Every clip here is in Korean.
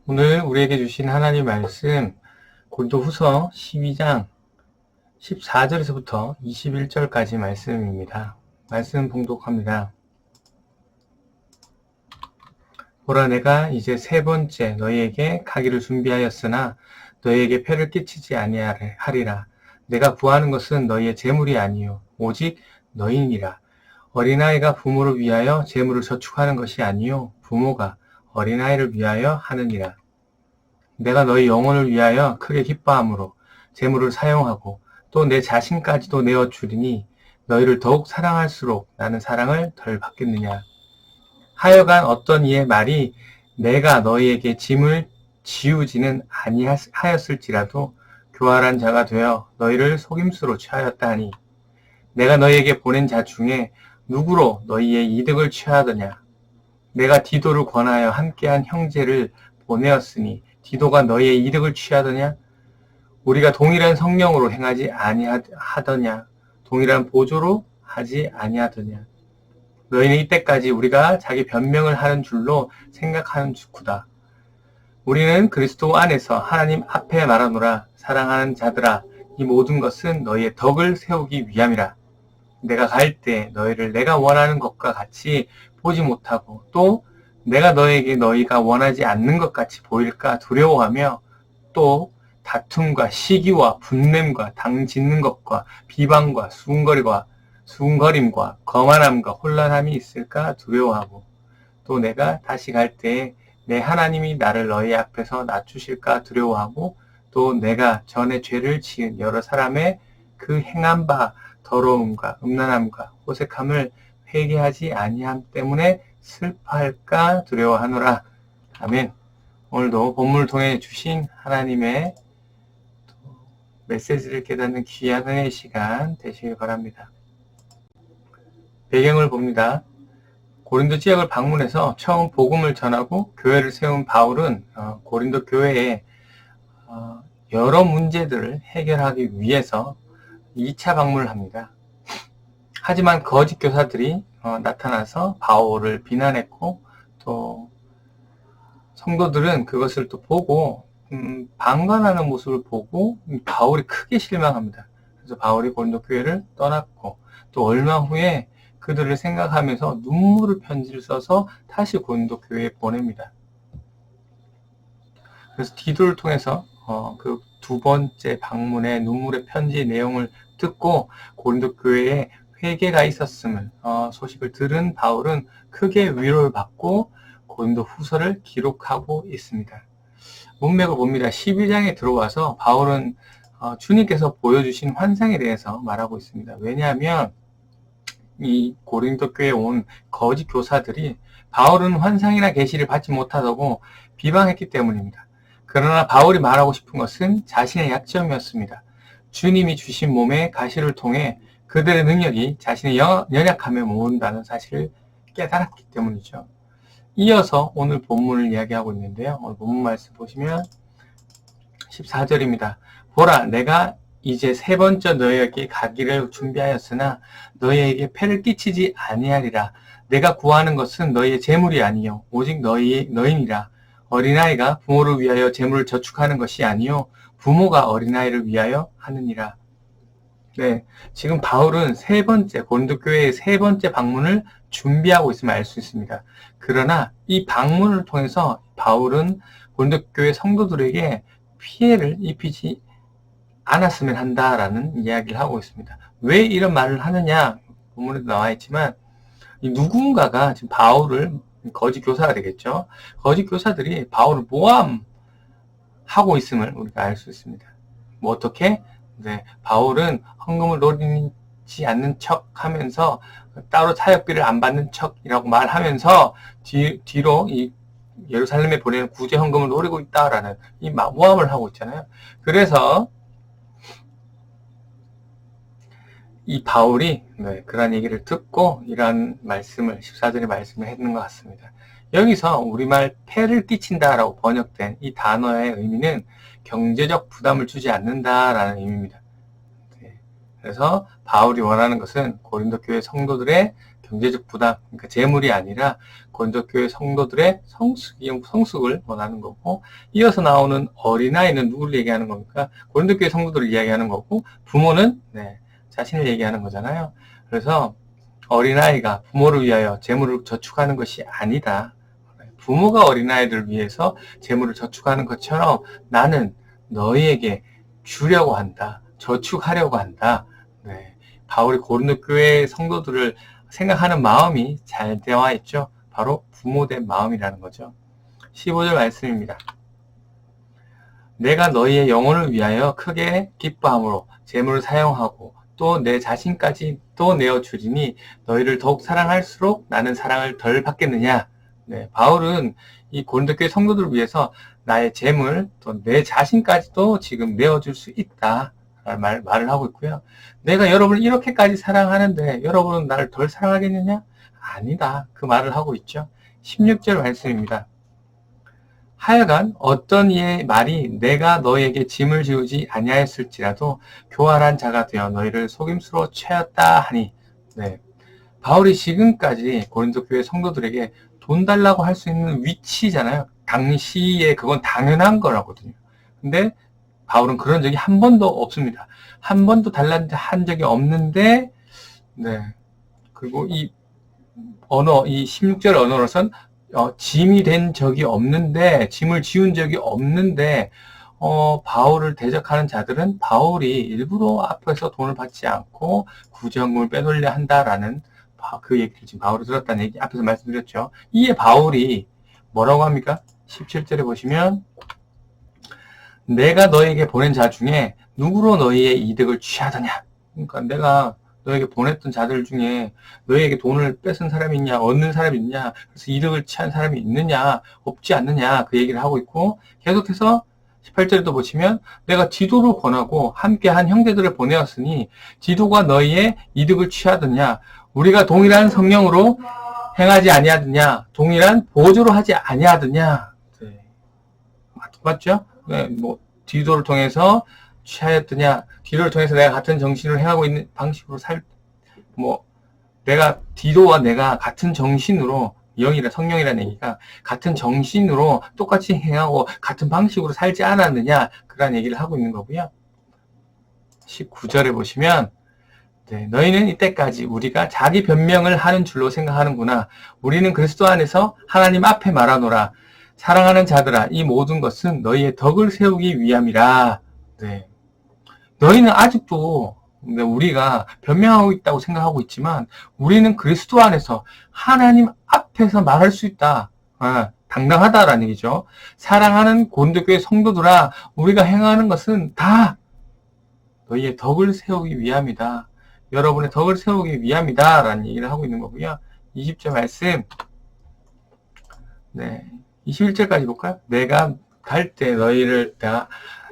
오늘 우리에게 주신 하나님 말씀 고린도후서 12장 14절에서부터 21절까지 말씀입니다. 말씀 봉독합니다. 보라, 내가 이제 세 번째 너희에게 가기를 준비하였으나 너희에게 폐를 끼치지 아니하리라. 내가 구하는 것은 너희의 재물이 아니요 오직 너희니라. 어린아이가 부모를 위하여 재물을 저축하는 것이 아니요 부모가 어린아이를 위하여 하느니라. 내가 너희 영혼을 위하여 크게 기뻐함으로 재물을 사용하고 또 내 자신까지도 내어주리니 너희를 더욱 사랑할수록 나는 사랑을 덜 받겠느냐. 하여간 어떤 이의 말이 내가 너희에게 짐을 지우지는 아니하였을지라도 교활한 자가 되어 너희를 속임수로 취하였다 하니 내가 너희에게 보낸 자 중에 누구로 너희의 이득을 취하더냐. 내가 디도를 권하여 함께한 형제를 보내었으니 디도가 너희의 이득을 취하더냐? 우리가 동일한 성령으로 행하지 아니하더냐? 동일한 보조로 하지 아니하더냐? 너희는 이때까지 우리가 자기 변명을 하는 줄로 생각하는 주구다. 우리는 그리스도 안에서 하나님 앞에 말하노라. 사랑하는 자들아, 이 모든 것은 너희의 덕을 세우기 위함이라. 내가 갈 때 너희를 내가 원하는 것과 같이 보지 못하고 또 내가 너에게 너희가 원하지 않는 것 같이 보일까 두려워하며 또 다툼과 시기와 분냄과 당 짓는 것과 비방과 수군거림과 거만함과 혼란함이 있을까 두려워하고 또 내가 다시 갈 때에 내 하나님이 나를 너희 앞에서 낮추실까 두려워하고 또 내가 전에 죄를 지은 여러 사람의 그 행한 바 더러움과 음란함과 호색함을 회개하지 아니함 때문에 슬퍼할까 두려워하노라. 아멘. 오늘도 본문을 통해 주신 하나님의 메시지를 깨닫는 귀한 은혜의 시간 되시길 바랍니다. 배경을 봅니다. 고린도 지역을 방문해서 처음 복음을 전하고 교회를 세운 바울은 고린도 교회에 여러 문제들을 해결하기 위해서 2차 방문을 합니다. 하지만 거짓 교사들이 나타나서 바울을 비난했고 또 성도들은 그것을 또 보고 방관하는 모습을 보고 바울이 크게 실망합니다. 그래서 바울이 고린도 교회를 떠났고 또 얼마 후에 그들을 생각하면서 눈물의 편지를 써서 다시 고린도 교회에 보냅니다. 그래서 디도를 통해서 그 두 번째 방문의 눈물의 편지의 내용을 듣고 고린도 교회에 회개가 있었음을 소식을 들은 바울은 크게 위로를 받고 고린도 후서를 기록하고 있습니다. 문맥을 봅니다. 12장에 들어와서 바울은 주님께서 보여주신 환상에 대해서 말하고 있습니다. 왜냐하면 이 고린도 교회에 온 거짓 교사들이 바울은 환상이나 계시를 받지 못하다고 비방했기 때문입니다. 그러나 바울이 말하고 싶은 것은 자신의 약점이었습니다. 주님이 주신 몸의 가시를 통해 그들의 능력이 자신의 연약함에 모은다는 사실을 깨달았기 때문이죠. 이어서 오늘 본문을 이야기하고 있는데요. 오늘 본문 말씀 보시면 14절입니다. 보라, 내가 이제 세 번째 너희에게 가기를 준비하였으나 너희에게 폐를 끼치지 아니하리라. 내가 구하는 것은 너희의 재물이 아니요 오직 너희니라. 어린아이가 부모를 위하여 재물을 저축하는 것이 아니요 부모가 어린아이를 위하여 하느니라. 네, 지금 바울은 고린도 교회의 세 번째 방문을 준비하고 있음을 알 수 있습니다. 그러나 이 방문을 통해서 바울은 고린도 교회 성도들에게 피해를 입히지 않았으면 한다라는 이야기를 하고 있습니다. 왜 이런 말을 하느냐? 본문에도 나와 있지만 누군가가 지금 바울을 거짓 교사가 되겠죠. 거짓 교사들이 바울을 모함하고 있음을 우리가 알 수 있습니다. 뭐 어떻게? 네, 바울은 헌금을 노리지 않는 척 하면서 따로 사역비를 안 받는 척이라고 말하면서 뒤로 이 예루살렘에 보내는 구제 헌금을 노리고 있다라는 이 모함을 하고 있잖아요. 그래서 이 바울이 그런 얘기를 듣고 이러한 말씀을 14절의 말씀을 했는 것 같습니다. 여기서 우리말 폐를 끼친다라고 번역된 이 단어의 의미는 경제적 부담을 주지 않는다라는 의미입니다. 그래서 바울이 원하는 것은 고린도 교회 성도들의 경제적 부담, 그러니까 재물이 아니라 고린도교회 성도들의 성숙을 원하는 거고, 이어서 나오는 어린아이는 누구를 얘기하는 겁니까? 고린도교회 성도들을 이야기하는 거고, 부모는 자신을 얘기하는 거잖아요. 그래서 어린아이가 부모를 위하여 재물을 저축하는 것이 아니다. 부모가 어린아이들을 위해서 재물을 저축하는 것처럼 나는 너희에게 주려고 한다. 저축하려고 한다. 바울이 고린도 교회 성도들을 생각하는 마음이 잘 되어 있죠. 바로 부모된 마음이라는 거죠. 15절 말씀입니다. 내가 너희의 영혼을 위하여 크게 기뻐함으로 재물을 사용하고 또 내 자신까지 또 내어주리니 너희를 더욱 사랑할수록 나는 사랑을 덜 받겠느냐. 바울은 이 고린도 교회 성도들을 위해서 나의 재물 또 내 자신까지도 지금 내어줄 수 있다. 말을 하고 있고요. 내가 여러분을 이렇게까지 사랑하는데 여러분은 나를 덜 사랑하겠느냐? 아니다. 그 말을 하고 있죠. 16절 말씀입니다. 하여간 어떤 이의 말이 내가 너에게 짐을 지우지 아니하였을지라도 교활한 자가 되어 너희를 속임수로 채웠다 하니 바울이 지금까지 고린도 교회 성도들에게 돈 달라고 할 수 있는 위치잖아요. 당시에 그건 당연한 거라거든요. 근데 바울은 그런 적이 한 번도 없습니다. 한 번도 달라는 한 적이 없는데, 그리고 이 16절 언어로선, 짐이 된 적이 없는데, 짐을 지운 적이 없는데, 바울을 대적하는 자들은 바울이 일부러 앞에서 돈을 받지 않고 구정금을 빼돌려 한다라는 그 얘기를 지금 바울이 들었다는 얘기 앞에서 말씀드렸죠. 이에 바울이 뭐라고 합니까? 17절에 보시면, 내가 너에게 보낸 자 중에 누구로 너희의 이득을 취하더냐? 그러니까 내가 너에게 보냈던 자들 중에 너희에게 돈을 뺏은 사람이 있냐, 얻는 사람이 있냐, 그래서 이득을 취한 사람이 있느냐, 없지 않느냐, 그 얘기를 하고 있고, 계속해서 18절에도 보시면 내가 디도를 권하고 함께한 형제들을 보내었으니 디도가 너희의 이득을 취하더냐, 우리가 동일한 성령으로 행하지 아니하더냐, 동일한 보조로 하지 아니하더냐. 맞죠? 디도를 통해서 취하였더냐, 디도를 통해서 내가 같은 정신으로 행하고 있는 방식으로 내가, 디도와 내가 같은 정신으로, 성령이라는 얘기가 같은 정신으로 똑같이 행하고 같은 방식으로 살지 않았느냐, 그런 얘기를 하고 있는 거고요. 19절에 보시면, 너희는 이때까지 우리가 자기 변명을 하는 줄로 생각하는구나. 우리는 그리스도 안에서 하나님 앞에 말하노라. 사랑하는 자들아, 이 모든 것은 너희의 덕을 세우기 위함이라. 너희는 아직도 우리가 변명하고 있다고 생각하고 있지만 우리는 그리스도 안에서 하나님 앞에서 말할 수 있다. 당당하다라는 얘기죠. 사랑하는 고린도교회 성도들아, 우리가 행하는 것은 다 너희의 덕을 세우기 위함이다. 여러분의 덕을 세우기 위함이다. 라는 얘기를 하고 있는 거고요. 20절 말씀. 21절까지 볼까요? 내가 갈 때 너희를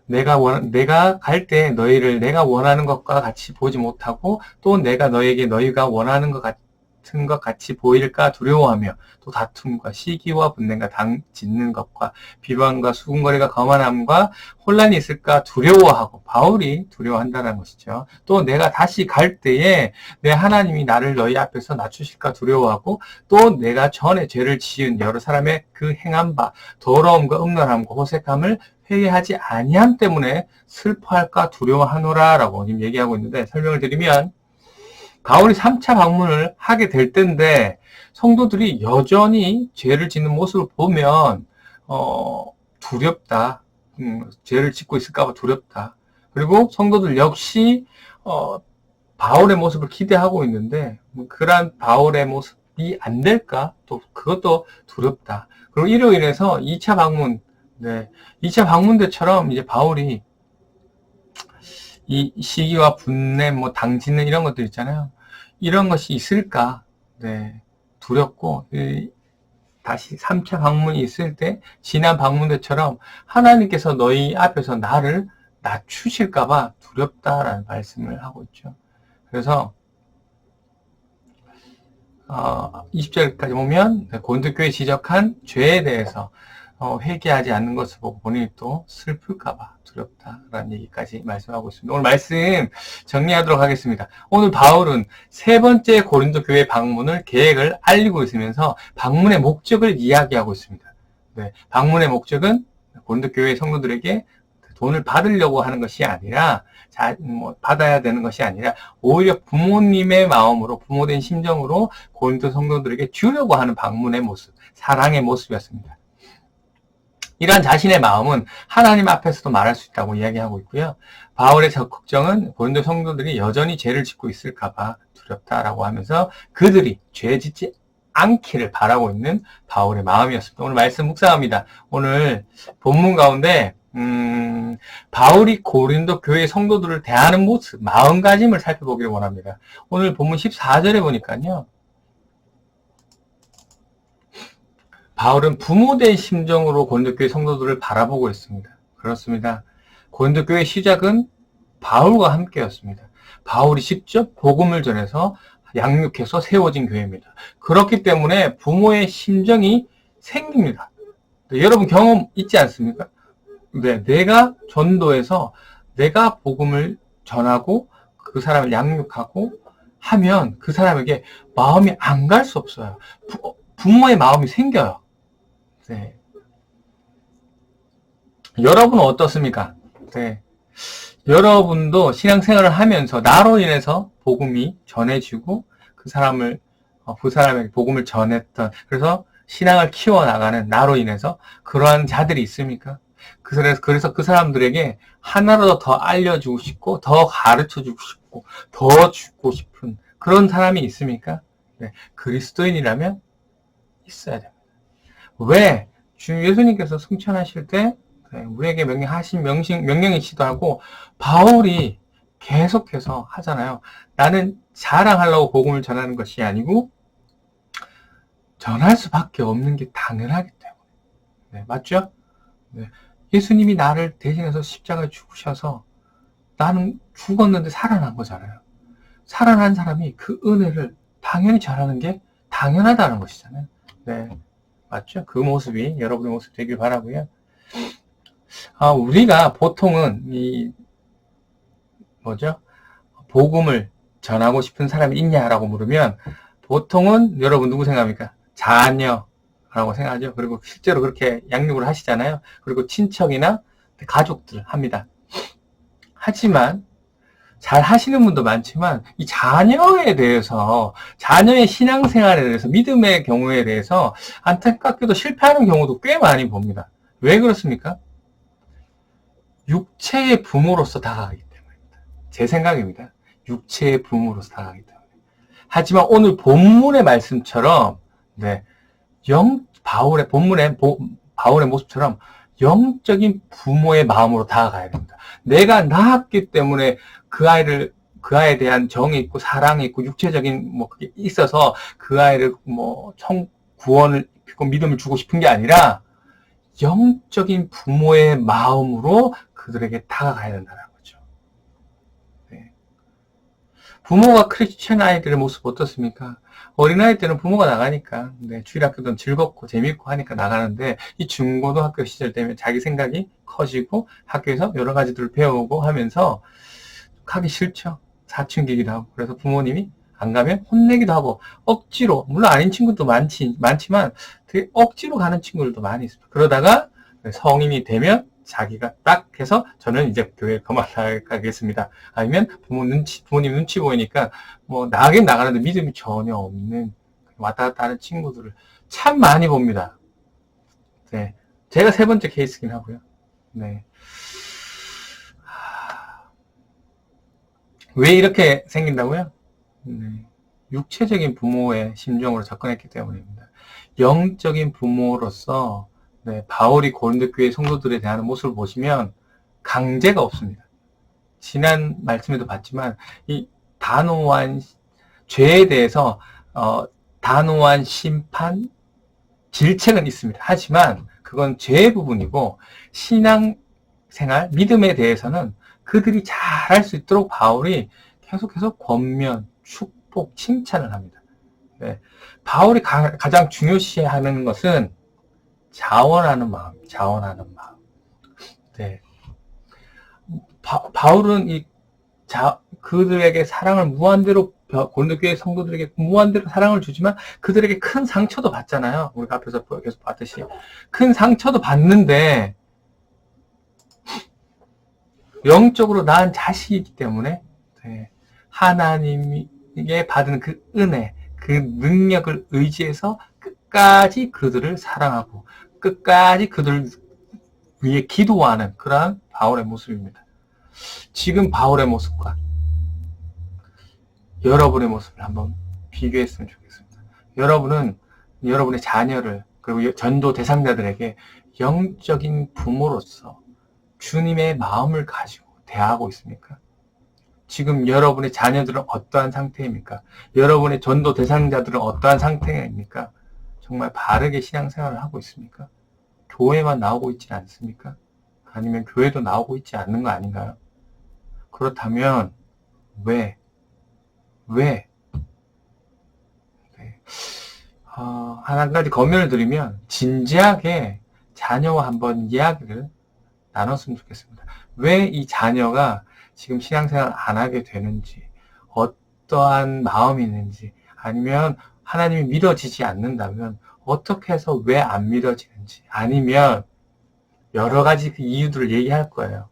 내가 갈 때 너희를 내가 원하는 것과 같이 보지 못하고 또 내가 너에게 너희가 원하는 것 같은 것 같이 보일까 두려워하며 또 다툼과 시기와 분쟁과 당 짓는 것과 비방과 수군거리가 거만함과 혼란이 있을까 두려워하고, 바울이 두려워한다는 것이죠. 또 내가 다시 갈 때에 내 하나님이 나를 너희 앞에서 낮추실까 두려워하고, 또 내가 전에 죄를 지은 여러 사람의 그 행한 바 더러움과 음란함과 호색함을 회개하지 아니함 때문에 슬퍼할까 두려워하노라 라고 지금 얘기하고 있는데, 설명을 드리면 바울이 3차 방문을 하게 될 때인데 성도들이 여전히 죄를 짓는 모습을 보면 두렵다. 죄를 짓고 있을까 봐 두렵다. 그리고 성도들 역시 바울의 모습을 기대하고 있는데 그러한 바울의 모습이 안 될까? 또 그것도 두렵다. 그리고 이로 인해서 2차 방문, 2차 방문 때처럼 이제 바울이 이 시기와 분내, 당 짓는 이런 것들 있잖아요. 이런 것이 있을까? 두렵고, 다시 3차 방문이 있을 때, 지난 방문 때처럼 하나님께서 너희 앞에서 나를 낮추실까봐 두렵다라는 말씀을 하고 있죠. 그래서, 20절까지 보면, 고린도교회 지적한 죄에 대해서, 회개하지 않는 것을 보고 본인이 또 슬플까봐 두렵다라는 얘기까지 말씀하고 있습니다. 오늘 말씀 정리하도록 하겠습니다. 오늘 바울은 세 번째 고린도 교회 방문을 계획을 알리고 있으면서 방문의 목적을 이야기하고 있습니다. 네, 방문의 목적은 고린도 교회 성도들에게 돈을 받으려고 하는 것이 아니라 받아야 되는 것이 아니라 오히려 부모님의 마음으로 부모된 심정으로 고린도 성도들에게 주려고 하는 방문의 모습, 사랑의 모습이었습니다. 이러한 자신의 마음은 하나님 앞에서도 말할 수 있다고 이야기하고 있고요. 바울의 걱정은 고린도 성도들이 여전히 죄를 짓고 있을까봐 두렵다라고 하면서 그들이 죄 짓지 않기를 바라고 있는 바울의 마음이었습니다. 오늘 말씀 묵상합니다. 오늘 본문 가운데 바울이 고린도 교회 성도들을 대하는 모습, 마음가짐을 살펴보기를 원합니다. 오늘 본문 14절에 보니까요. 바울은 부모된 심정으로 고린도 교회 성도들을 바라보고 있습니다. 그렇습니다. 고린도 교회 시작은 바울과 함께였습니다. 바울이 직접 복음을 전해서 양육해서 세워진 교회입니다. 그렇기 때문에 부모의 심정이 생깁니다. 네, 여러분 경험 있지 않습니까? 네, 내가 전도해서 내가 복음을 전하고 그 사람을 양육하고 하면 그 사람에게 마음이 안 갈 수 없어요. 부모의 마음이 생겨요. 네. 여러분은 어떻습니까? 네. 여러분도 신앙생활을 하면서 나로 인해서 복음이 전해지고 그 사람에게 복음을 전했던, 그래서 신앙을 키워나가는 나로 인해서 그러한 자들이 있습니까? 그래서 그 사람들에게 하나라도 더 알려주고 싶고, 더 가르쳐주고 싶고, 더 주고 싶은 그런 사람이 있습니까? 네. 그리스도인이라면 있어야 됩니다. 왜? 주 예수님께서 승천하실 때 우리에게 명령하신 명령이시도 하고 바울이 계속해서 하잖아요. 나는 자랑하려고 복음을 전하는 것이 아니고 전할 수밖에 없는 게 당연하기 때문에. 네, 맞죠? 네. 예수님이 나를 대신해서 십자가에 죽으셔서 나는 죽었는데 살아난 거잖아요. 살아난 사람이 그 은혜를 당연히 전하는 게 당연하다는 것이잖아요. 네. 맞죠? 그 모습이 여러분의 모습 되길 바라고요. 우리가 보통은 복음을 전하고 싶은 사람이 있냐라고 물으면 보통은 여러분 누구 생각합니까? 자녀라고 생각하죠. 그리고 실제로 그렇게 양육을 하시잖아요. 그리고 친척이나 가족들 합니다. 하지만 잘 하시는 분도 많지만 이 자녀에 대해서, 자녀의 신앙생활에 대해서, 믿음의 경우에 대해서 안타깝게도 실패하는 경우도 꽤 많이 봅니다. 왜 그렇습니까? 육체의 부모로서 다가가기 때문입니다. 제 생각입니다. 육체의 부모로서 다가가기 때문에. 하지만 오늘 본문의 말씀처럼 바울의 모습처럼 영적인 부모의 마음으로 다가가야 됩니다. 내가 낳았기 때문에 그 아이에 대한 정이 있고 사랑이 있고 육체적인 그게 있어서 그 아이를 구원을 입히고 믿음을 주고 싶은 게 아니라 영적인 부모의 마음으로 그들에게 다가가야 된다는 거죠. 네. 부모가 크리스천 아이들의 모습 어떻습니까? 어린아이 때는 부모가 나가니까 주일학교도 즐겁고 재밌고 하니까 나가는데 이 중고등학교 시절 되면 자기 생각이 커지고 학교에서 여러 가지들을 배우고 하면서 가기 싫죠. 사춘기이기도 하고. 그래서 부모님이 안 가면 혼내기도 하고 억지로, 물론 아닌 친구도 많지만 되게 억지로 가는 친구들도 많이 있습니다. 그러다가 성인이 되면 자기가 딱 해서 저는 이제 교회 그만하겠습니다. 아니면 부모님 눈치 보이니까 나가긴 나가는데 믿음이 전혀 없는 왔다 갔다 하는 친구들을 참 많이 봅니다. 네. 제가 세 번째 케이스긴 하고요. 네. 왜 이렇게 생긴다고요? 육체적인 부모의 심정으로 접근했기 때문입니다. 영적인 부모로서 바울이 고린도 교회 성도들에 대한 모습을 보시면 강제가 없습니다. 지난 말씀에도 봤지만 이 단호한 죄에 대해서 단호한 심판, 질책은 있습니다. 하지만 그건 죄의 부분이고 신앙생활, 믿음에 대해서는 그들이 잘할 수 있도록 바울이 계속해서 권면, 축복, 칭찬을 합니다. 네. 바울이 가장 중요시하는 것은 자원하는 마음, 자원하는 마음. 네. 바울은 그들에게 사랑을 무한대로, 고린도교회 성도들에게 무한대로 사랑을 주지만 그들에게 큰 상처도 받잖아요. 우리가 앞에서 계속 봤듯이. 큰 상처도 받는데 영적으로 낳은 자식이기 때문에 네, 하나님에게 받은 그 은혜, 그 능력을 의지해서 끝까지 그들을 사랑하고 끝까지 그들을 위해 기도하는 그러한 바울의 모습입니다. 지금 바울의 모습과 여러분의 모습을 한번 비교했으면 좋겠습니다. 여러분은 여러분의 자녀를 그리고 전도 대상자들에게 영적인 부모로서 주님의 마음을 가지고 대하고 있습니까? 지금 여러분의 자녀들은 어떠한 상태입니까? 여러분의 전도 대상자들은 어떠한 상태입니까? 정말 바르게 신앙생활을 하고 있습니까? 교회만 나오고 있지 않습니까? 아니면 교회도 나오고 있지 않는 거 아닌가요? 그렇다면 왜? 네. 한 가지 검열을 드리면 진지하게 자녀와 한번 이야기를 나눴으면 좋겠습니다. 왜 이 자녀가 지금 신앙생활 안 하게 되는지, 어떠한 마음이 있는지, 아니면 하나님이 믿어지지 않는다면 어떻게 해서 왜 안 믿어지는지, 아니면 여러 가지 그 이유들을 얘기할 거예요.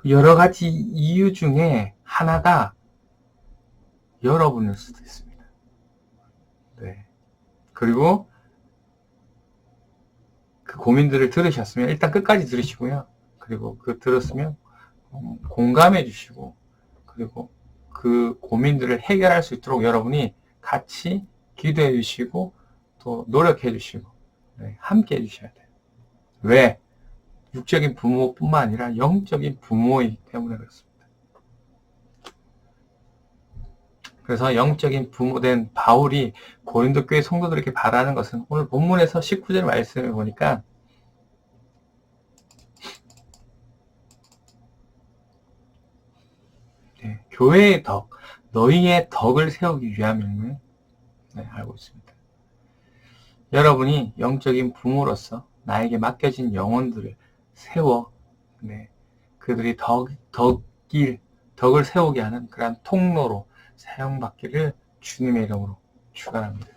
여러 가지 이유 중에 하나가 여러분일 수도 있습니다. 네. 그리고 그 고민들을 들으셨으면 일단 끝까지 들으시고요. 그리고 그 들었으면 공감해 주시고 그리고 그 고민들을 해결할 수 있도록 여러분이 같이 기도해 주시고 또 노력해 주시고 네, 함께 해 주셔야 돼요. 왜? 육적인 부모뿐만 아니라 영적인 부모이기 때문에 그렇습니다. 그래서 영적인 부모된 바울이 고린도 교회 성도들에게 바라는 것은 오늘 본문에서 19절 말씀을 보니까 네, 교회의 덕, 너희의 덕을 세우기 위함임을 네, 알고 있습니다. 여러분이 영적인 부모로서 나에게 맡겨진 영혼들을 세워 네, 그들이 덕을 세우게 하는 그러한 통로로 사용받기를 주님의 이름으로 축원합니다.